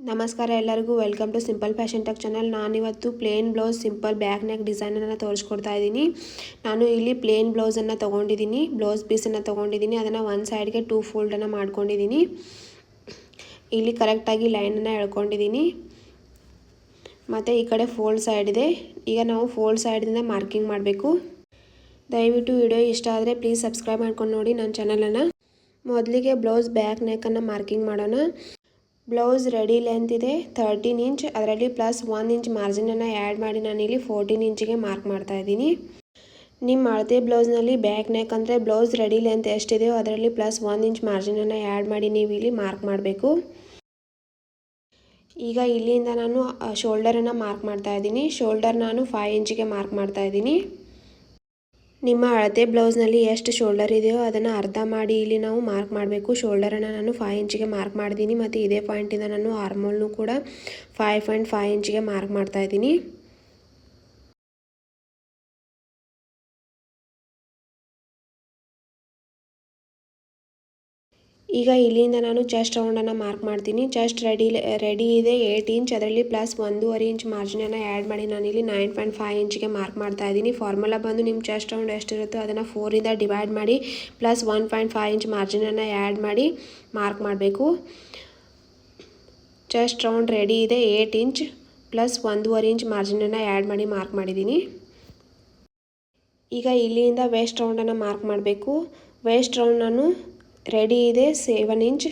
ನಮಸ್ಕಾರ ಎಲ್ಲರಿಗೂ welcome to simple fashion tech channel. ನಾನಿವತ್ತು plain blouse simple back neck ಡಿಸೈನನ್ನು ತೋರಿಸ್ಕೊಡ್ತಾ ಇದ್ದೀನಿ. ನಾನು ಇಲ್ಲಿ ಪ್ಲೇನ್ ಬ್ಲೌಸನ್ನು ತೊಗೊಂಡಿದ್ದೀನಿ, ಬ್ಲೌಸ್ ಪೀಸನ್ನು ತೊಗೊಂಡಿದ್ದೀನಿ. ಅದನ್ನು ಒಂದು ಸೈಡ್ಗೆ 2 ಫೋಲ್ಡನ್ನು ಮಾಡ್ಕೊಂಡಿದ್ದೀನಿ. ಇಲ್ಲಿ ಕರೆಕ್ಟಾಗಿ ಲೈನನ್ನು ಎಳ್ಕೊಂಡಿದ್ದೀನಿ. ಮತ್ತು ಈ ಕಡೆ ಫೋಲ್ಡ್ ಸೈಡ್ ಇದೆ. ಈಗ ನಾವು ಫೋಲ್ಡ್ ಸೈಡಿಂದ ಮಾರ್ಕಿಂಗ್ ಮಾಡಬೇಕು. ದಯವಿಟ್ಟು ವಿಡಿಯೋ ಇಷ್ಟ ಆದರೆ ಪ್ಲೀಸ್ ಸಬ್ಸ್ಕ್ರೈಬ್ ಮಾಡ್ಕೊಂಡು ನೋಡಿ ನನ್ನ ಚಾನಲನ್ನು. ಮೊದಲಿಗೆ ಬ್ಲೌಸ್ ಬ್ಯಾಕ್ ನೆಕ್ಕನ್ನು ಮಾರ್ಕಿಂಗ್ ಮಾಡೋಣ. ಬ್ಲೌಸ್ ರೆಡಿ ಲೆಂತ್ ಇದೆ 13 ಇಂಚ್. ಅದರಲ್ಲಿ ಪ್ಲಸ್ 1 ಇಂಚ್ ಮಾರ್ಜಿನನ್ನು ಆ್ಯಡ್ ಮಾಡಿ ನಾನಿಲ್ಲಿ 14 ಇಂಚಿಗೆ ಮಾರ್ಕ್ ಮಾಡ್ತಾ ಇದ್ದೀನಿ. ನಿಮ್ಮ ಅಳತೆ ಬ್ಲೌಸ್ನಲ್ಲಿ ಬ್ಯಾಕ್ ನೆಕ್ ಅಂದರೆ ಬ್ಲೌಸ್ ರೆಡಿ ಲೆಂತ್ ಎಷ್ಟಿದೆಯೋ ಅದರಲ್ಲಿ ಪ್ಲಸ್ 1 ಇಂಚ್ ಮಾರ್ಜಿನನ್ನು ಆ್ಯಡ್ ಮಾಡಿ ನೀವು ಇಲ್ಲಿ ಮಾರ್ಕ್ ಮಾಡಬೇಕು. ಈಗ ಇಲ್ಲಿಂದ ನಾನು ಶೋಲ್ಡರನ್ನು ಮಾರ್ಕ್ ಮಾಡ್ತಾ ಇದ್ದೀನಿ. ಶೋಲ್ಡರ್ ನಾನು 5 ಇಂಚಿಗೆ ಮಾರ್ಕ್ ಮಾಡ್ತಾ ಇದ್ದೀನಿ. ನಿಮ್ಮ ಅಳತೆ ಬ್ಲೌಸ್ನಲ್ಲಿ ಎಷ್ಟು ಶೋಲ್ಡರ್ ಇದೆಯೋ ಅದನ್ನು ಅರ್ಧ ಮಾಡಿ ಇಲ್ಲಿ ನಾವು ಮಾರ್ಕ್ ಮಾಡಬೇಕು. ಶೋಲ್ಡರನ್ನು ನಾನು 5 ಇಂಚಿಗೆ ಮಾರ್ಕ್ ಮಾಡಿದ್ದೀನಿ. ಮತ್ತು ಇದೇ ಪಾಯಿಂಟಿಂದ ನಾನು ಆರ್ಮೋಲ್ನು ಕೂಡ 5.5 ಇಂಚಿಗೆ ಮಾರ್ಕ್ ಮಾಡ್ತಾ ಇದ್ದೀನಿ. ಈಗ ಇಲ್ಲಿಂದ ನಾನು ಚೆಸ್ಟ್ ರೌಂಡನ್ನು ಮಾರ್ಕ್ ಮಾಡ್ತೀನಿ. ಚೆಸ್ಟ್ ರೆಡಿ ಇದೆ 8 ಇಂಚ್. ಅದರಲ್ಲಿ ಪ್ಲಸ್ 1.5 ಇಂಚ್ ಮಾರ್ಜಿನನ್ನು ಆ್ಯಡ್ ಮಾಡಿ ನಾನಿಲ್ಲಿ 9.5 ಇಂಚಿಗೆ ಮಾರ್ಕ್ ಮಾಡ್ತಾ ಇದ್ದೀನಿ. ಫಾರ್ಮುಲಾ ಬಂದು ನಿಮ್ಮ ಚೆಸ್ಟ್ ರೌಂಡ್ ಎಷ್ಟಿರುತ್ತೋ ಅದನ್ನು 4ಇಂದ ಡಿವೈಡ್ ಮಾಡಿ ಪ್ಲಸ್ 1.5 ಇಂಚ್ ಮಾರ್ಜಿನನ್ನು ಆ್ಯಡ್ ಮಾಡಿ ಮಾರ್ಕ್ ಮಾಡಬೇಕು. ಚೆಸ್ಟ್ ರೌಂಡ್ ರೆಡಿ ಇದೆ 8 ಇಂಚ್ ಪ್ಲಸ್ 1.5 ಇಂಚ್ ಮಾರ್ಜಿನನ್ನು ಆ್ಯಡ್ ಮಾಡಿ ಮಾರ್ಕ್ ಮಾಡಿದ್ದೀನಿ. ಈಗ ಇಲ್ಲಿಂದ ವೇಸ್ಟ್ ರೌಂಡನ್ನು ಮಾರ್ಕ್ ಮಾಡಬೇಕು. ವೇಸ್ಟ್ ರೌಂಡ್ ನಾನು ರೆಡಿ ಇದೆ 7 ಇಂಚ್.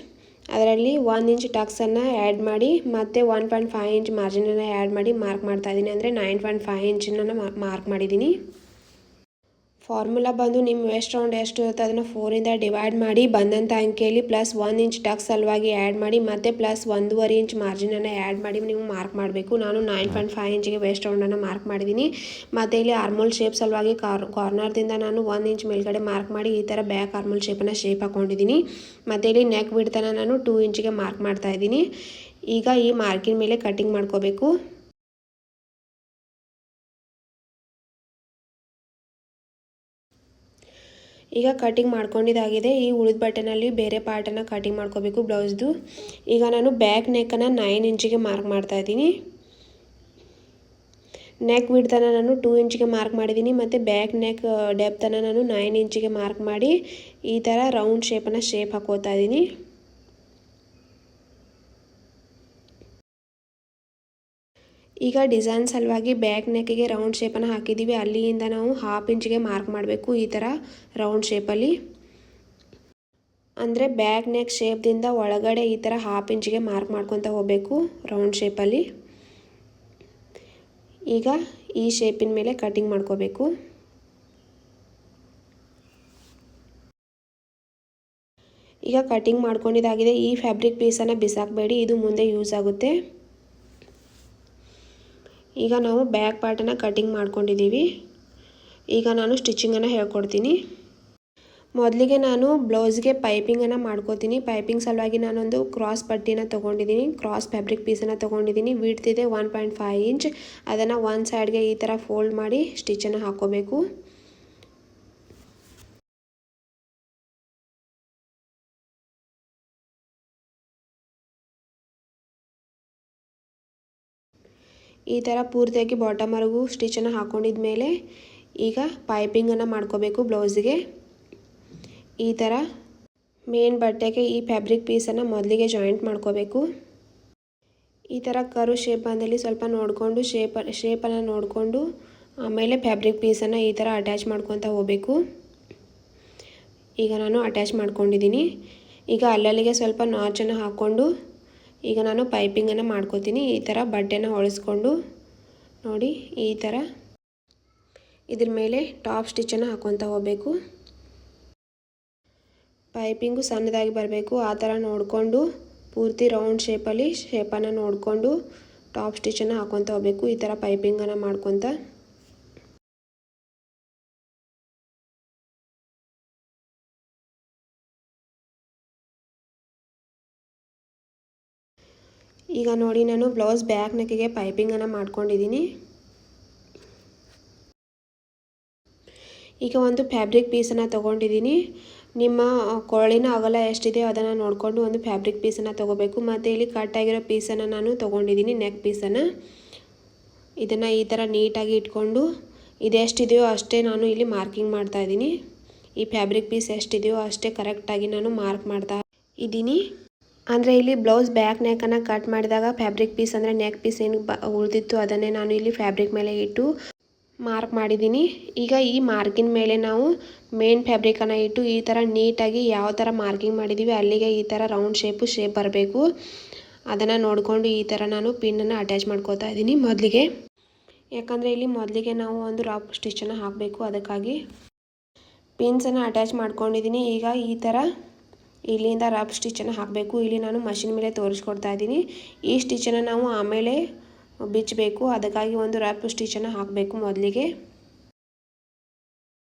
ಅದರಲ್ಲಿ 1 ಇಂಚ್ ಟಕ್ಸನ್ನು ಆ್ಯಡ್ ಮಾಡಿ ಮತ್ತು 1.5 ಇಂಚ್ ಮಾರ್ಜಿನನ್ನು ಆ್ಯಡ್ ಮಾಡಿ ಮಾರ್ಕ್ ಮಾಡ್ತಾ ಇದ್ದೀನಿ. ಅಂದರೆ 9.5 ಇಂಚನ್ನು ಮಾರ್ಕ್ ಮಾಡಿದ್ದೀನಿ. ಫಾರ್ಮುಲಾ ಬಂದು ನಿಮ್ಮ ವೇಸ್ಟ್ ರೌಂಡ್ ಎಷ್ಟು ಇರುತ್ತೆ ಅದನ್ನು 4ಇಂದ ಡಿವೈಡ್ ಮಾಡಿ ಬಂದಂಥ ಅಂಕೆಯಲ್ಲಿ ಪ್ಲಸ್ 1 ಇಂಚ್ ಟಕ್ಸ್ ಸಲುವಾಗಿ ಆ್ಯಡ್ ಮಾಡಿ ಮತ್ತು ಪ್ಲಸ್ 1.5 ಇಂಚ್ ಮಾರ್ಜಿನನ್ನು ಆ್ಯಡ್ ಮಾಡಿ ನೀವು ಮಾರ್ಕ್ ಮಾಡಬೇಕು. ನಾನು 9.5 ಇಂಚಿಗೆ ವೇಸ್ಟ್ ರೌಂಡನ್ನು ಮಾರ್ಕ್ ಮಾಡಿದ್ದೀನಿ. ಮತ್ತು ಇಲ್ಲಿ ಆರ್ಮೋಲ್ ಶೇಪ್ ಸಲುವಾಗಿ ಕಾರ್ನರ್ದಿಂದ ನಾನು 1 ಇಂಚ್ ಮೇಲ್ಗಡೆ ಮಾರ್ಕ್ ಮಾಡಿ ಈ ಥರ ಬ್ಯಾಕ್ ಆರ್ಮೋಲ್ ಶೇಪನ್ನು ಶೇಪ್ ಹಾಕ್ಕೊಂಡಿದ್ದೀನಿ. ಮತ್ತು ಇಲ್ಲಿ ನೆಕ್ ಬಿಡ್ತನ ನಾನು 2 ಇಂಚಿಗೆ ಮಾರ್ಕ್ ಮಾಡ್ತಾ ಇದ್ದೀನಿ. ಈಗ ಈ ಮಾರ್ಕಿನ ಮೇಲೆ ಕಟ್ಟಿಂಗ್ ಮಾಡ್ಕೋಬೇಕು. ಈಗ ಕಟಿಂಗ್ ಮಾಡ್ಕೊಂಡಿದ್ದಾಗಿದೆ. ಈ ಉಳಿದ ಬಟನಲ್ಲಿ ಬೇರೆ ಪಾರ್ಟನ್ನು ಕಟಿಂಗ್ ಮಾಡ್ಕೋಬೇಕು ಬ್ಲೌಸ್ದು. ಈಗ ನಾನು ಬ್ಯಾಕ್ ನೆಕ್ಕನ್ನು 9 ಇಂಚಿಗೆ ಮಾರ್ಕ್ ಮಾಡ್ತಾ ಇದ್ದೀನಿ. ನೆಕ್ ಬಿಡ್ತನ ನಾನು 2 ಇಂಚಿಗೆ ಮಾರ್ಕ್ ಮಾಡಿದ್ದೀನಿ. ಮತ್ತು ಬ್ಯಾಕ್ ನೆಕ್ ಡೆಪ್ತನ್ನು ನಾನು 9 ಇಂಚಿಗೆ ಮಾರ್ಕ್ ಮಾಡಿ ಈ ಥರ ರೌಂಡ್ ಶೇಪನ್ನು ಶೇಪ್ ಹಾಕೋತಾ ಇದ್ದೀನಿ. ಈಗ ಡಿಸೈನ್ ಸಲುವಾಗಿ ಬ್ಯಾಕ್ ನೆಕ್ಕಿಗೆ ರೌಂಡ್ ಶೇಪನ್ನು ಹಾಕಿದ್ದೀವಿ. ಅಲ್ಲಿಂದ ನಾವು 1/2 ಇಂಚಿಗೆ ಮಾರ್ಕ್ ಮಾಡಬೇಕು. ಈ ಥರ ರೌಂಡ್ ಶೇಪಲ್ಲಿ ಅಂದರೆ ಬ್ಯಾಕ್ ನೆಕ್ ಶೇಪ್ದಿಂದ ಒಳಗಡೆ ಈ ಥರ 1/2 ಇಂಚಿಗೆ ಮಾರ್ಕ್ ಮಾಡ್ಕೊತ ಹೋಗಬೇಕು ರೌಂಡ್ ಶೇಪಲ್ಲಿ. ಈಗ ಈ ಶೇಪಿನ ಮೇಲೆ ಕಟಿಂಗ್ ಮಾಡ್ಕೋಬೇಕು. ಈಗ ಕಟಿಂಗ್ ಮಾಡ್ಕೊಂಡಿದ್ದಾಗಿದೆ. ಈ ಫ್ಯಾಬ್ರಿಕ್ ಪೀಸನ್ನು ಬಿಸಾಕಬೇಡಿ, ಇದು ಮುಂದೆ ಯೂಸ್ ಆಗುತ್ತೆ. ಈಗ ನಾವು ಬ್ಯಾಕ್ ಪಾರ್ಟನ್ನು ಕಟಿಂಗ್ ಮಾಡ್ಕೊಂಡಿದ್ದೀವಿ. ಈಗ ನಾನು ಸ್ಟಿಚಿಂಗನ್ನು ಹೇಳ್ಕೊಡ್ತೀನಿ. ಮೊದಲಿಗೆ ನಾನು ಬ್ಲೌಸ್ಗೆ ಪೈಪಿಂಗನ್ನು ಮಾಡ್ಕೋತೀನಿ. ಪೈಪಿಂಗ್ ಸಲುವಾಗಿ ನಾನೊಂದು ಕ್ರಾಸ್ ಪಟ್ಟಿನ ತೊಗೊಂಡಿದ್ದೀನಿ. ಕ್ರಾಸ್ ಫ್ಯಾಬ್ರಿಕ್ ಪೀಸನ್ನು ತೊಗೊಂಡಿದ್ದೀನಿ. ವಿಡ್ತ್ ಇದೆ 1.5 ಇಂಚ್. ಅದನ್ನು ಒಂದು ಸೈಡ್ಗೆ ಈ ಥರ ಫೋಲ್ಡ್ ಮಾಡಿ ಸ್ಟಿಚನ್ನು ಹಾಕ್ಕೋಬೇಕು. ಈ ಥರ ಪೂರ್ತಿಯಾಗಿ ಬಾಟಮ್ವರೆಗೂ ಸ್ಟಿಚನ್ನು ಹಾಕ್ಕೊಂಡಿದ ಮೇಲೆ ಈಗ ಪೈಪಿಂಗನ್ನು ಮಾಡ್ಕೋಬೇಕು ಬ್ಲೌಸಿಗೆ. ಈ ಥರ ಮೇನ್ ಬಟ್ಟೆಗೆ ಈ ಫ್ಯಾಬ್ರಿಕ್ ಪೀಸನ್ನು ಮೊದಲಿಗೆ ಜಾಯಿಂಟ್ ಮಾಡ್ಕೋಬೇಕು. ಈ ಥರ ಕರು ಶೇಪ್ ಬಂದಲ್ಲಿ ಸ್ವಲ್ಪ ನೋಡಿಕೊಂಡು ಶೇಪನ್ನು ನೋಡಿಕೊಂಡು ಆಮೇಲೆ ಫ್ಯಾಬ್ರಿಕ್ ಪೀಸನ್ನು ಈ ಥರ ಅಟ್ಯಾಚ್ ಮಾಡ್ಕೊತ ಹೋಗಬೇಕು. ಈಗ ನಾನು ಅಟ್ಯಾಚ್ ಮಾಡ್ಕೊಂಡಿದ್ದೀನಿ. ಈಗ ಅಲ್ಲಲ್ಲಿಗೆ ಸ್ವಲ್ಪ ನಾಚನ್ನು ಹಾಕ್ಕೊಂಡು ಈಗ ನಾನು ಪೈಪಿಂಗನ್ನು ಮಾಡ್ಕೋತೀನಿ. ಈ ಥರ ಬಟ್ಟೆನ ಹೊಳಿಸ್ಕೊಂಡು ನೋಡಿ ಈ ಥರ ಇದ್ರ ಮೇಲೆ ಟಾಪ್ ಸ್ಟಿಚನ್ನು ಹಾಕ್ಕೊತ ಹೋಗಬೇಕು. ಪೈಪಿಂಗು ಸಣ್ಣದಾಗಿ ಬರಬೇಕು. ಆ ಥರ ನೋಡಿಕೊಂಡು ಪೂರ್ತಿ ರೌಂಡ್ ಶೇಪಲ್ಲಿ ಶೇಪನ್ನು ನೋಡಿಕೊಂಡು ಟಾಪ್ ಸ್ಟಿಚನ್ನು ಹಾಕ್ಕೊತ ಹೋಗಬೇಕು. ಈ ಥರ ಪೈಪಿಂಗನ್ನು ಮಾಡ್ಕೊತ ಈಗ ನೋಡಿ ನಾನು ಬ್ಲೌಸ್ ಬ್ಯಾಕ್ ನೆಕ್ಕಿಗೆ ಪೈಪಿಂಗನ್ನು ಮಾಡ್ಕೊಂಡಿದ್ದೀನಿ. ಈಗ ಒಂದು ಫ್ಯಾಬ್ರಿಕ್ ಪೀಸನ್ನು ತೊಗೊಂಡಿದ್ದೀನಿ. ನಿಮ್ಮ ಕೊರಳಿನ ಅಗಲ ಎಷ್ಟಿದೆ ಅದನ್ನು ನೋಡಿಕೊಂಡು ಒಂದು ಫ್ಯಾಬ್ರಿಕ್ ಪೀಸನ್ನು ತೊಗೋಬೇಕು. ಮತ್ತು ಇಲ್ಲಿ ಕಟ್ ಆಗಿರೋ ಪೀಸನ್ನು ನಾನು ತೊಗೊಂಡಿದ್ದೀನಿ, ನೆಕ್ ಪೀಸನ್ನು. ಇದನ್ನು ಈ ಥರ ನೀಟಾಗಿ ಇಟ್ಕೊಂಡು ಇದೆಷ್ಟಿದೆಯೋ ಅಷ್ಟೇ ನಾನು ಇಲ್ಲಿ ಮಾರ್ಕಿಂಗ್ ಮಾಡ್ತಾಯಿದ್ದೀನಿ. ಈ ಫ್ಯಾಬ್ರಿಕ್ ಪೀಸ್ ಎಷ್ಟಿದೆಯೋ ಅಷ್ಟೇ ಕರೆಕ್ಟಾಗಿ ನಾನು ಮಾರ್ಕ್ ಮಾಡ್ತಾ ಇದ್ದೀನಿ. ಅಂದರೆ ಇಲ್ಲಿ ಬ್ಲೌಸ್ ಬ್ಯಾಕ್ ನೆಕ್ಕನ್ನು ಕಟ್ ಮಾಡಿದಾಗ ಫ್ಯಾಬ್ರಿಕ್ ಪೀಸ್ ಅಂದರೆ ನೆಕ್ ಪೀಸ್ ಏನು ಉಳಿದಿತ್ತು ಅದನ್ನೇ ನಾನು ಇಲ್ಲಿ ಫ್ಯಾಬ್ರಿಕ್ ಮೇಲೆ ಇಟ್ಟು ಮಾರ್ಕ್ ಮಾಡಿದ್ದೀನಿ. ಈಗ ಈ ಮಾರ್ಕಿನ ಮೇಲೆ ನಾವು ಮೇನ್ ಫ್ಯಾಬ್ರಿಕನ್ನು ಇಟ್ಟು ಈ ಥರ ನೀಟಾಗಿ ಯಾವ ಥರ ಮಾರ್ಕಿಂಗ್ ಮಾಡಿದ್ದೀವಿ ಅಲ್ಲಿಗೆ ಈ ಥರ ರೌಂಡ್ ಶೇಪ್ ಬರಬೇಕು. ಅದನ್ನು ನೋಡಿಕೊಂಡು ಈ ಥರ ನಾನು ಪಿನ್ನನ್ನು ಅಟ್ಯಾಚ್ ಮಾಡ್ಕೋತಾ ಇದ್ದೀನಿ ಮೊದಲಿಗೆ. ಯಾಕಂದರೆ ಇಲ್ಲಿ ಮೊದಲಿಗೆ ನಾವು ಒಂದು ರಾಪ್ ಸ್ಟಿಚ್ಚನ್ನು ಹಾಕಬೇಕು, ಅದಕ್ಕಾಗಿ ಪಿನ್ಸನ್ನು ಅಟ್ಯಾಚ್ ಮಾಡ್ಕೊಂಡಿದ್ದೀನಿ. ಈಗ ಈ ಥರ ಇಲ್ಲಿಂದ ರಾಪ್ ಸ್ಟಿಚ್ಚನ್ನು ಹಾಕಬೇಕು. ಇಲ್ಲಿ ನಾನು ಮಷಿನ್ ಮೇಲೆ ತೋರಿಸ್ಕೊಡ್ತಾ ಇದ್ದೀನಿ. ಈ ಸ್ಟಿಚ್ಚನ್ನು ನಾವು ಆಮೇಲೆ ಬಿಚ್ಚಬೇಕು, ಅದಕ್ಕಾಗಿ ಒಂದು ರಾಪ್ ಸ್ಟಿಚ್ಚನ್ನು ಹಾಕಬೇಕು ಮೊದಲಿಗೆ.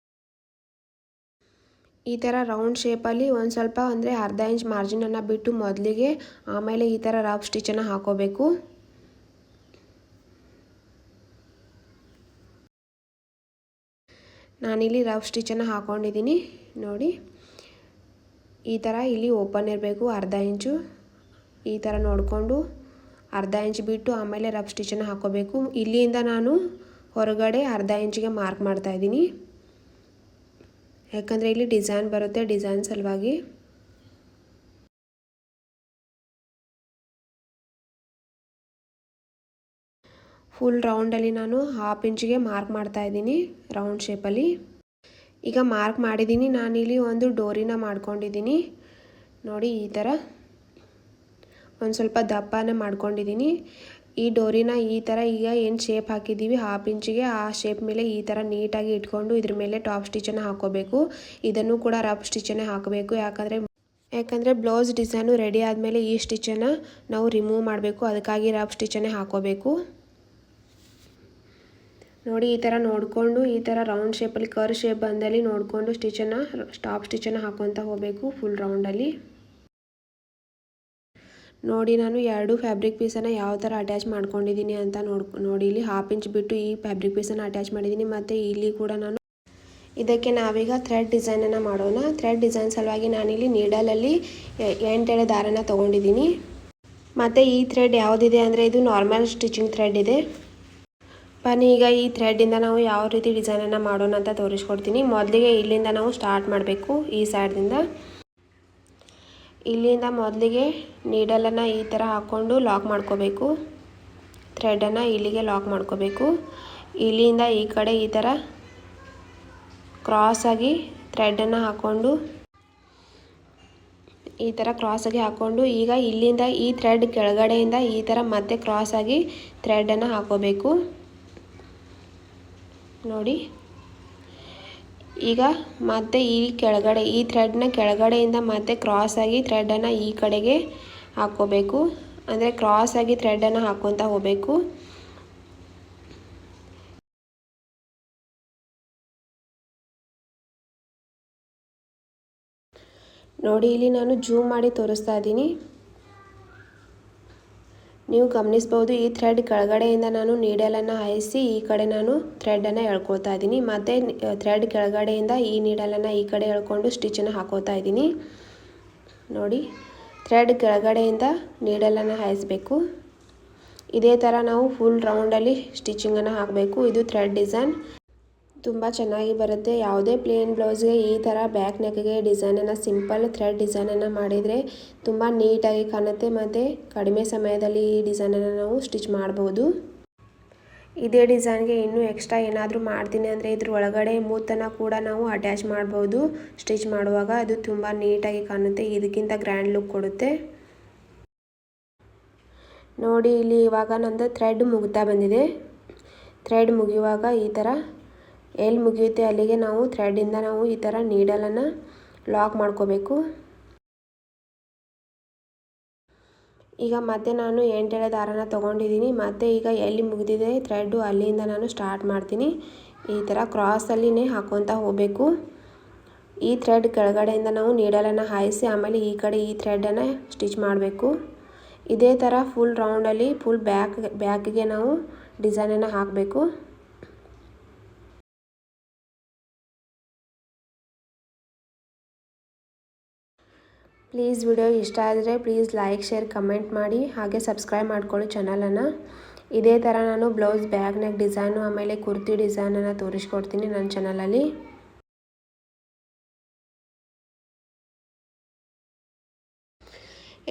ಈ ಥರ ರೌಂಡ್ ಶೇಪಲ್ಲಿ ಒಂದು ಸ್ವಲ್ಪ ಅಂದರೆ ಅರ್ಧ ಇಂಚ್ ಮಾರ್ಜಿನನ್ನು ಬಿಟ್ಟು ಮೊದಲಿಗೆ ಆಮೇಲೆ ಈ ಥರ ರಾಪ್ ಸ್ಟಿಚ್ಚನ್ನು ಹಾಕೋಬೇಕು. ನಾನಿಲ್ಲಿ ರಾಪ್ ಸ್ಟಿಚ್ಚನ್ನು ಹಾಕ್ಕೊಂಡಿದ್ದೀನಿ ನೋಡಿ. ಈ ಥರ ಇಲ್ಲಿ ಓಪನ್ ಇರಬೇಕು ಅರ್ಧ ಇಂಚು. ಈ ಥರ ನೋಡಿಕೊಂಡು ಅರ್ಧ ಇಂಚ್ ಬಿಟ್ಟು ಆಮೇಲೆ ರಫ್ ಸ್ಟಿಚ್ಚನ್ನು ಹಾಕೋಬೇಕು. ಇಲ್ಲಿಂದ ನಾನು ಹೊರಗಡೆ ಅರ್ಧ ಇಂಚಿಗೆ ಮಾರ್ಕ್ ಮಾಡ್ತಾಯಿದ್ದೀನಿ, ಯಾಕಂದರೆ ಇಲ್ಲಿ ಡಿಸೈನ್ ಬರುತ್ತೆ, ಡಿಸೈನ್ ಸಲುವಾಗಿ. ಫುಲ್ ರೌಂಡಲ್ಲಿ ನಾನು ಹಾಫ್ ಇಂಚಿಗೆ ಮಾರ್ಕ್ ಮಾಡ್ತಾಯಿದ್ದೀನಿ ರೌಂಡ್ ಶೇಪಲ್ಲಿ. ಈಗ ಮಾರ್ಕ್ ಮಾಡಿದ್ದೀನಿ. ನಾನಿಲ್ಲಿ ಒಂದು ಡೋರಿನ ಮಾಡ್ಕೊಂಡಿದ್ದೀನಿ ನೋಡಿ. ಈ ಥರ ಒಂದು ಸ್ವಲ್ಪ ದಪ್ಪನ ಮಾಡ್ಕೊಂಡಿದ್ದೀನಿ. ಈ ಡೋರಿನ ಈ ಥರ ಈಗ ಏನು ಶೇಪ್ ಹಾಕಿದ್ದೀವಿ ಹಾಫ್ ಇಂಚಿಗೆ, ಆ ಶೇಪ್ ಮೇಲೆ ಈ ಥರ ನೀಟಾಗಿ ಇಟ್ಕೊಂಡು ಇದ್ರ ಮೇಲೆ ಟಾಪ್ ಸ್ಟಿಚ್ಚನ್ನು ಹಾಕೋಬೇಕು. ಇದನ್ನು ಕೂಡ ರಫ್ ಸ್ಟಿಚ್ಚನ್ನೇ ಹಾಕಬೇಕು, ಯಾಕಂದರೆ ಬ್ಲೌಸ್ ಡಿಸೈನು ರೆಡಿ ಆದಮೇಲೆ ಈ ಸ್ಟಿಚ್ಚನ್ನು ನಾವು ರಿಮೂವ್ ಮಾಡಬೇಕು, ಅದಕ್ಕಾಗಿ ರಫ್ ಸ್ಟಿಚ್ಚನ್ನೇ ಹಾಕೋಬೇಕು ನೋಡಿ. ಈ ಥರ ನೋಡಿಕೊಂಡು ಈ ಥರ ರೌಂಡ್ ಶೇಪಲ್ಲಿ ಕರ್ವ್ ಶೇಪ್ ಬಂದಲ್ಲಿ ನೋಡಿಕೊಂಡು ಸ್ಟಿಚ್ಚನ್ನು ಟಾಪ್ ಸ್ಟಿಚ್ಚನ್ನು ಹಾಕೊತ ಹೋಗಬೇಕು ಫುಲ್ ರೌಂಡಲ್ಲಿ ನೋಡಿ. ನಾನು ಎರಡು ಫ್ಯಾಬ್ರಿಕ್ ಪೀಸನ್ನು ಯಾವ ಥರ ಅಟ್ಯಾಚ್ ಮಾಡ್ಕೊಂಡಿದ್ದೀನಿ ಅಂತ ನೋಡಿ. ಇಲ್ಲಿ ಹಾಫ್ ಇಂಚ್ ಬಿಟ್ಟು ಈ ಫ್ಯಾಬ್ರಿಕ್ ಪೀಸನ್ನು ಅಟ್ಯಾಚ್ ಮಾಡಿದ್ದೀನಿ. ಮತ್ತು ಇಲ್ಲಿ ಕೂಡ ನಾನು ಇದಕ್ಕೆ ನಾವೀಗ ಥ್ರೆಡ್ ಡಿಸೈನನ್ನು ಮಾಡೋಣ. ಥ್ರೆಡ್ ಡಿಸೈನ್ ಸಲುವಾಗಿ ನಾನಿಲ್ಲಿ ನೀಡಲಲ್ಲಿ 8 ಎಳೆ ದಾರನ ತೊಗೊಂಡಿದ್ದೀನಿ. ಮತ್ತು ಈ ಥ್ರೆಡ್ ಯಾವುದಿದೆ ಅಂದರೆ ಇದು ನಾರ್ಮಲ್ ಸ್ಟಿಚಿಂಗ್ ಥ್ರೆಡ್ ಇದೆ. ಬನ್ನಿ ಈಗ ಈ ಥ್ರೆಡ್ಡಿಂದ ನಾವು ಯಾವ ರೀತಿ ಡಿಸೈನನ್ನು ಮಾಡೋಣ ಅಂತ ತೋರಿಸ್ಕೊಡ್ತೀನಿ. ಮೊದಲಿಗೆ ಇಲ್ಲಿಂದ ನಾವು ಸ್ಟಾರ್ಟ್ ಮಾಡಬೇಕು. ಈ ಸೈಡ್ದಿಂದ ಇಲ್ಲಿಂದ ಮೊದಲಿಗೆ ನೀಡಲನ್ನು ಈ ಥರ ಹಾಕ್ಕೊಂಡು ಲಾಕ್ ಮಾಡ್ಕೋಬೇಕು. ಥ್ರೆಡನ್ನು ಇಲ್ಲಿಗೆ ಲಾಕ್ ಮಾಡ್ಕೋಬೇಕು. ಇಲ್ಲಿಂದ ಈ ಕಡೆ ಈ ಥರ ಕ್ರಾಸಾಗಿ ಥ್ರೆಡನ್ನು ಹಾಕ್ಕೊಂಡು ಈ ಥರ ಕ್ರಾಸಾಗಿ ಹಾಕ್ಕೊಂಡು ಈಗ ಇಲ್ಲಿಂದ ಈ ಥ್ರೆಡ್ ಕೆಳಗಡೆಯಿಂದ ಈ ಥರ ಮತ್ತೆ ಕ್ರಾಸಾಗಿ ಥ್ರೆಡನ್ನು ಹಾಕೋಬೇಕು ನೋಡಿ. ಈಗ ಮತ್ತೆ ಈ ಕೆಳಗಡೆ ಈ ಥ್ರೆಡ್ನ ಕೆಳಗಡೆಯಿಂದ ಮತ್ತೆ ಕ್ರಾಸಾಗಿ ಥ್ರೆಡನ್ನು ಈ ಕಡೆಗೆ ಹಾಕ್ಕೋಬೇಕು. ಅಂದರೆ ಕ್ರಾಸಾಗಿ ಥ್ರೆಡನ್ನು ಹಾಕ್ಕೊತ ಹೋಗಬೇಕು. ನೋಡಿ ಇಲ್ಲಿ ನಾನು ಜೂಮ್ ಮಾಡಿ ತೋರಿಸ್ತಾ ಇದ್ದೀನಿ, ನೀವು ಗಮನಿಸ್ಬೋದು. ಈ ಥ್ರೆಡ್ ಕೆಳಗಡೆಯಿಂದ ನಾನು ನೀಡಲನ್ನು ಹಾಯಿಸಿ ಈ ಕಡೆ ನಾನು ಥ್ರೆಡನ್ನು ಎಳ್ಕೊಳ್ತಾ ಇದ್ದೀನಿ. ಮತ್ತು ಥ್ರೆಡ್ ಕೆಳಗಡೆಯಿಂದ ಈ ನೀಡಲನ್ನು ಈ ಕಡೆ ಎಳ್ಕೊಂಡು ಸ್ಟಿಚ್ಚನ್ನು ಹಾಕೋತಾ ಇದ್ದೀನಿ ನೋಡಿ. ಥ್ರೆಡ್ ಕೆಳಗಡೆಯಿಂದ ನೀಡಲನ್ನು ಹಾಯಿಸಬೇಕು. ಇದೇ ಥರ ನಾವು ಫುಲ್ ರೌಂಡಲ್ಲಿ ಸ್ಟಿಚಿಂಗನ್ನು ಹಾಕಬೇಕು. ಇದು ಥ್ರೆಡ್ ಡಿಸೈನ್ ತುಂಬ ಚೆನ್ನಾಗಿ ಬರುತ್ತೆ. ಯಾವುದೇ ಪ್ಲೇನ್ ಬ್ಲೌಸ್ಗೆ ಈ ಥರ ಬ್ಯಾಕ್ ನೆಕ್ಗೆ ಡಿಸೈನನ್ನು ಸಿಂಪಲ್ ಥ್ರೆಡ್ ಡಿಸೈನನ್ನು ಮಾಡಿದರೆ ತುಂಬ ನೀಟಾಗಿ ಕಾಣುತ್ತೆ. ಮತ್ತು ಕಡಿಮೆ ಸಮಯದಲ್ಲಿ ಈ ಡಿಸೈನನ್ನು ನಾವು ಸ್ಟಿಚ್ ಮಾಡ್ಬೋದು. ಇದೇ ಡಿಸೈನ್ಗೆ ಇನ್ನೂ ಎಕ್ಸ್ಟ್ರಾ ಏನಾದರೂ ಮಾಡ್ತೀನಿ ಅಂದರೆ ಇದ್ರ ಒಳಗಡೆ ಮೂತನ್ನು ಕೂಡ ನಾವು ಅಟ್ಯಾಚ್ ಮಾಡ್ಬೋದು. ಸ್ಟಿಚ್ ಮಾಡುವಾಗ ಅದು ತುಂಬ ನೀಟಾಗಿ ಕಾಣುತ್ತೆ, ಇದಕ್ಕಿಂತ ಗ್ರ್ಯಾಂಡ್ ಲುಕ್ ಕೊಡುತ್ತೆ ನೋಡಿ. ಇಲ್ಲಿ ಇವಾಗ ನಂದು ಥ್ರೆಡ್ ಮುಗ್ತಾ ಬಂದಿದೆ. ಥ್ರೆಡ್ ಮುಗಿಯುವಾಗ ಈ ಥರ ಎಲ್ಲಿ ಮುಗಿಯುತ್ತೆ ಅಲ್ಲಿಗೆ ನಾವು ಥ್ರೆಡ್ಡಿಂದ ನಾವು ಈ ಥರ ನೀಡಲನ್ನು ಲಾಕ್ ಮಾಡ್ಕೋಬೇಕು. ಈಗ ಮತ್ತೆ ನಾನು 8 ಎಳೆ ದಾರನ ತೊಗೊಂಡಿದ್ದೀನಿ. ಮತ್ತು ಈಗ ಎಲ್ಲಿ ಮುಗಿದಿದೆ ಥ್ರೆಡ್ಡು ಅಲ್ಲಿಂದ ನಾನು ಸ್ಟಾರ್ಟ್ ಮಾಡ್ತೀನಿ. ಈ ಥರ ಕ್ರಾಸಲ್ಲಿನೇ ಹಾಕ್ಕೊತ ಹೋಗಬೇಕು. ಈ ಥ್ರೆಡ್ ಕೆಳಗಡೆಯಿಂದ ನಾವು ನೀಡಲನ್ನು ಹಾಯಿಸಿ ಆಮೇಲೆ ಈ ಕಡೆ ಈ ಥ್ರೆಡನ್ನು ಸ್ಟಿಚ್ ಮಾಡಬೇಕು. ಇದೇ ಥರ ಫುಲ್ ರೌಂಡಲ್ಲಿ ಫುಲ್ ಬ್ಯಾಕಿಗೆ ನಾವು ಡಿಸೈನನ್ನು ಹಾಕಬೇಕು. ಪ್ಲೀಸ್ ವಿಡಿಯೋ ಇಷ್ಟ ಆದರೆ ಪ್ಲೀಸ್ ಲೈಕ್ ಶೇರ್ ಕಮೆಂಟ್ ಮಾಡಿ, ಹಾಗೆ ಸಬ್ಸ್ಕ್ರೈಬ್ ಮಾಡ್ಕೊಳ್ಳಿ ಚಾನಲನ್ನು. ಇದೇ ಥರ ನಾನು ಬ್ಲೌಸ್ ಬ್ಯಾಕ್ ನೆಕ್ ಡಿಸೈನು ಆಮೇಲೆ ಕುರ್ತಿ ಡಿಸೈನನ್ನು ತೋರಿಸ್ಕೊಡ್ತೀನಿ ನನ್ನ ಚಾನಲಲ್ಲಿ.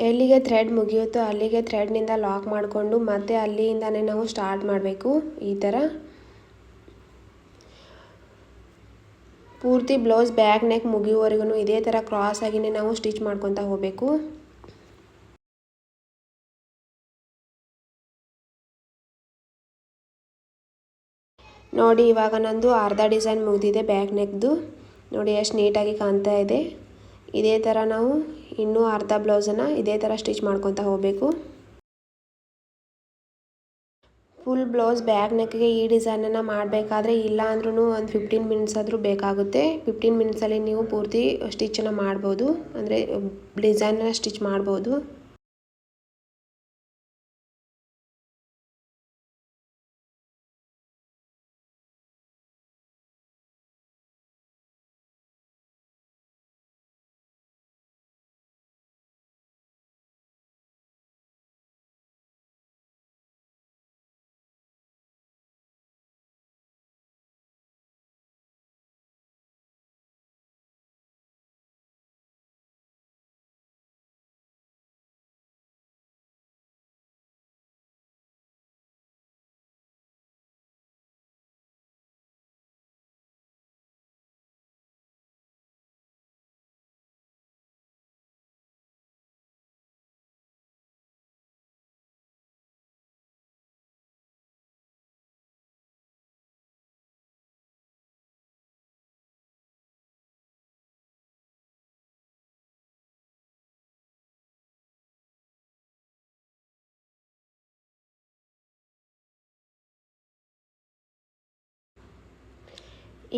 ಎಲ್ಲಿಗೆ ಥ್ರೆಡ್ ಮುಗಿಯುತ್ತೋ ಅಲ್ಲಿಗೆ ಥ್ರೆಡ್ನಿಂದ ಲಾಕ್ ಮಾಡಿಕೊಂಡು ಮತ್ತೆ ಅಲ್ಲಿಂದನೇ ನಾವು ಸ್ಟಾರ್ಟ್ ಮಾಡಬೇಕು. ಈ ಥರ ಪೂರ್ತಿ ಬ್ಲೌಸ್ ಬ್ಯಾಕ್ ನೆಕ್ ಮುಗಿಯುವವರೆಗೂ ಇದೇ ಥರ ಕ್ರಾಸ್ ಆಗಿನೇ ನಾವು ಸ್ಟಿಚ್ ಮಾಡ್ಕೊತಾ ಹೋಗಬೇಕು. ನೋಡಿ ಇವಾಗ ನಂದು ಅರ್ಧ ಡಿಸೈನ್ ಮುಗಿದಿದೆ ಬ್ಯಾಕ್ ನೆಕ್ದು. ನೋಡಿ ಎಷ್ಟು ನೀಟಾಗಿ ಕಾಣ್ತಾ ಇದೆ. ಇದೇ ಥರ ನಾವು ಇನ್ನೂ ಅರ್ಧ ಬ್ಲೌಸನ್ನು ಇದೇ ಥರ ಸ್ಟಿಚ್ ಮಾಡ್ಕೊತಾ ಹೋಗಬೇಕು. ಫುಲ್ ಬ್ಲೌಸ್ ಬ್ಯಾಕ್ ನೆಕ್ಗೆ ಈ ಡಿಸೈನನ್ನು ಮಾಡಬೇಕಾದ್ರೆ ಇಲ್ಲ ಅಂದ್ರೂ ಒಂದು 15 ಮಿನಿಟ್ಸ್ ಆದರೂ ಬೇಕಾಗುತ್ತೆ. 15 ಮಿನಿಟ್ಸಲ್ಲಿ ನೀವು ಪೂರ್ತಿ ಸ್ಟಿಚ್ಚನ್ನು ಮಾಡ್ಬೋದು, ಅಂದರೆ ಡಿಸೈನನ್ನು ಸ್ಟಿಚ್ ಮಾಡ್ಬೋದು.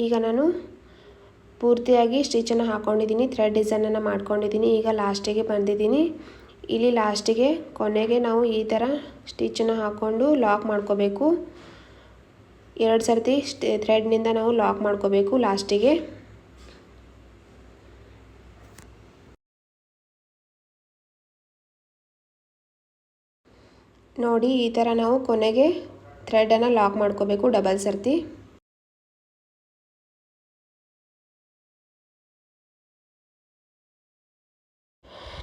ಈಗ ನಾನು ಪೂರ್ತಿಯಾಗಿ ಸ್ಟಿಚನ್ನು ಹಾಕ್ಕೊಂಡಿದ್ದೀನಿ, ಥ್ರೆಡ್ ಡಿಸೈನನ್ನು ಮಾಡ್ಕೊಂಡಿದ್ದೀನಿ. ಈಗ ಲಾಸ್ಟಿಗೆ ಬಂದಿದ್ದೀನಿ. ಇಲ್ಲಿ ಲಾಸ್ಟಿಗೆ ಕೊನೆಗೆ ನಾವು ಈ ಥರ ಸ್ಟಿಚನ್ನು ಹಾಕ್ಕೊಂಡು ಲಾಕ್ ಮಾಡ್ಕೋಬೇಕು. 2 ಸರ್ತಿ ಥ್ರೆಡ್ನಿಂದ ನಾವು ಲಾಕ್ ಮಾಡ್ಕೋಬೇಕು ಲಾಸ್ಟಿಗೆ. ನೋಡಿ ಈ ಥರ ನಾವು ಕೊನೆಗೆ ಥ್ರೆಡನ್ನು ಲಾಕ್ ಮಾಡ್ಕೋಬೇಕು ಡಬಲ್ ಸರ್ತಿ.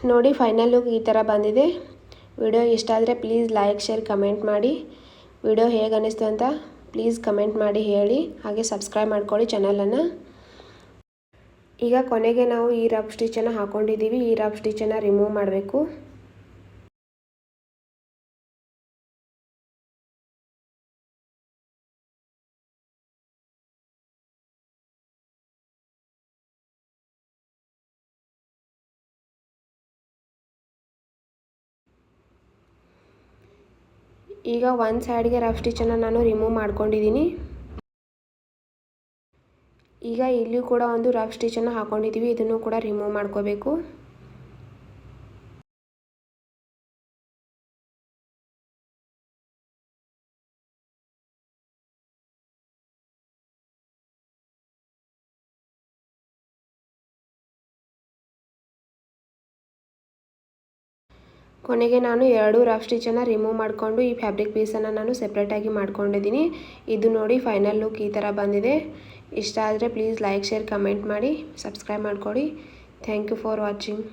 ನೋಡಿ ಫೈನಲ್ ಲುಕ್ ಈ ಥರ ಬಂದಿದೆ. ವಿಡಿಯೋ ಇಷ್ಟ ಆದರೆ ಪ್ಲೀಸ್ ಲೈಕ್ ಶೇರ್ ಕಮೆಂಟ್ ಮಾಡಿ. ವಿಡಿಯೋ ಹೇಗೆ ಅನ್ನಿಸ್ತು ಅಂತ ಪ್ಲೀಸ್ ಕಮೆಂಟ್ ಮಾಡಿ ಹೇಳಿ, ಹಾಗೆ ಸಬ್ಸ್ಕ್ರೈಬ್ ಮಾಡ್ಕೊಳ್ಳಿ ಚಾನಲನ್ನು. ಈಗ ಕೊನೆಗೆ ನಾವು ಈ ರಫ್ ಸ್ಟಿಚನ್ನು ಹಾಕ್ಕೊಂಡಿದ್ದೀವಿ, ಈ ರಫ್ ಸ್ಟಿಚನ್ನು ರಿಮೂವ್ ಮಾಡಬೇಕು. ಈಗ ಒಂದು ಸೈಡ್ಗೆ ರಫ್ ಸ್ಟಿಚನ್ನು ನಾನು ರಿಮೂವ್ ಮಾಡ್ಕೊಂಡಿದ್ದೀನಿ. ಈಗ ಇಲ್ಲಿಯೂ ಕೂಡ ಒಂದು ರಫ್ ಸ್ಟಿಚನ್ನು ಹಾಕ್ಕೊಂಡಿದ್ದೀವಿ, ಇದನ್ನು ಕೂಡ ರಿಮೂವ್ ಮಾಡ್ಕೋಬೇಕು. ಕೊನೆಗೆ ನಾನು 2 ರಫ್ ಸ್ಟಿಚನ್ನು ರಿಮೂವ್ ಮಾಡಿಕೊಂಡು ಈ ಫ್ಯಾಬ್ರಿಕ್ ಪೀಸನ್ನು ನಾನು ಸೆಪ್ರೇಟಾಗಿ ಮಾಡ್ಕೊಂಡಿದ್ದೀನಿ. ಇದು ನೋಡಿ ಫೈನಲ್ ಲುಕ್ ಈ ಥರ ಬಂದಿದೆ. ಇಷ್ಟ ಆದರೆ ಪ್ಲೀಸ್ ಲೈಕ್ ಶೇರ್ ಕಮೆಂಟ್ ಮಾಡಿ, ಸಬ್ಸ್ಕ್ರೈಬ್ ಮಾಡ್ಕೊಳ್ಳಿ. Thank you for watching.